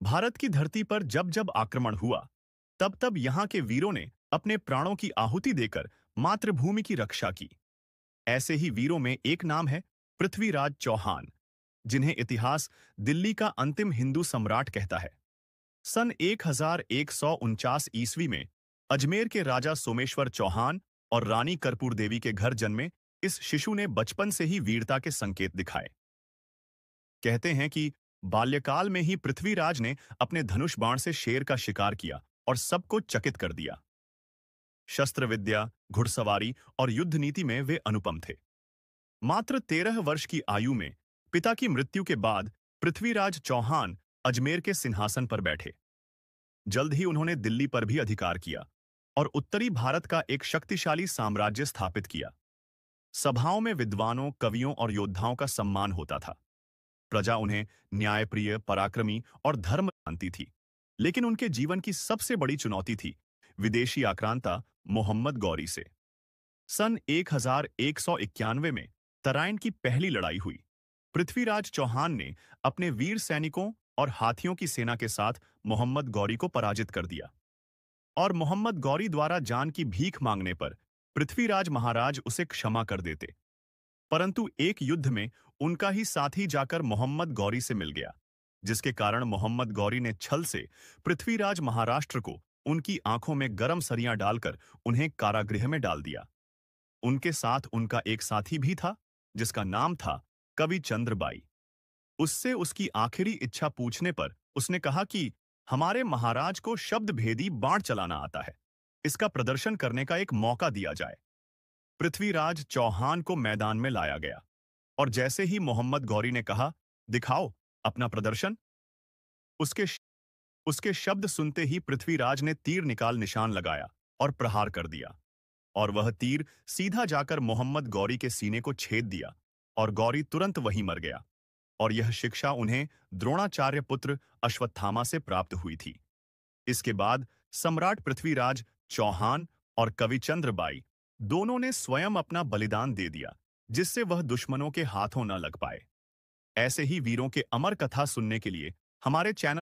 भारत की धरती पर जब जब आक्रमण हुआ, तब तब यहाँ के वीरों ने अपने प्राणों की आहुति देकर मातृभूमि की रक्षा की। ऐसे ही वीरों में एक नाम है पृथ्वीराज चौहान, जिन्हें इतिहास दिल्ली का अंतिम हिंदू सम्राट कहता है। सन 1149 ईस्वी में अजमेर के राजा सोमेश्वर चौहान और रानी कर्पूर देवी के घर जन्मे इस शिशु ने बचपन से ही वीरता के संकेत दिखाए। कहते हैं कि बाल्यकाल में ही पृथ्वीराज ने अपने धनुष बाण से शेर का शिकार किया और सबको चकित कर दिया। शस्त्र विद्या, घुड़सवारी और युद्ध नीति में वे अनुपम थे। मात्र 13 वर्ष की आयु में पिता की मृत्यु के बाद पृथ्वीराज चौहान अजमेर के सिंहासन पर बैठे। जल्द ही उन्होंने दिल्ली पर भी अधिकार किया और उत्तरी भारत का एक शक्तिशाली साम्राज्य स्थापित किया। सभाओं में विद्वानों, कवियों और योद्धाओं का सम्मान होता था। प्रजा उन्हें न्यायप्रिय, पराक्रमी और धर्म मानती थी। लेकिन उनके जीवन की सबसे बड़ी चुनौती थी विदेशी आक्रांता मोहम्मद गौरी से। सन 1191 में तराइन की पहली लड़ाई हुई। पृथ्वीराज चौहान ने अपने वीर सैनिकों और हाथियों की सेना के साथ मोहम्मद गौरी को पराजित कर दिया और मोहम्मद गौरी द्वारा जान की भीख मांगने पर पृथ्वीराज महाराज उसे क्षमा कर देते। परंतु एक युद्ध में उनका ही साथी जाकर मोहम्मद गौरी से मिल गया, जिसके कारण मोहम्मद गौरी ने छल से पृथ्वीराज महाराष्ट्र को उनकी आंखों में गरम सरियां डालकर उन्हें कारागृह में डाल दिया। उनके साथ उनका एक साथी भी था, जिसका नाम था कविचंद्र बाई। उससे उसकी आखिरी इच्छा पूछने पर उसने कहा कि हमारे महाराज को शब्द भेदी बाण चलाना आता है, इसका प्रदर्शन करने का एक मौका दिया जाए। पृथ्वीराज चौहान को मैदान में लाया गया और जैसे ही मोहम्मद गौरी ने कहा, दिखाओ अपना प्रदर्शन, उसके उसके शब्द सुनते ही पृथ्वीराज ने तीर निकाल निशान लगाया और प्रहार कर दिया और वह तीर सीधा जाकर मोहम्मद गौरी के सीने को छेद दिया और गौरी तुरंत वहीं मर गया। और यह शिक्षा उन्हें द्रोणाचार्य पुत्र अश्वत्थामा से प्राप्त हुई थी। इसके बाद सम्राट पृथ्वीराज चौहान और कविचंद्र बाई दोनों ने स्वयं अपना बलिदान दे दिया, जिससे वह दुश्मनों के हाथों न लग पाए। ऐसे ही वीरों के अमर कथा सुनने के लिए हमारे चैनल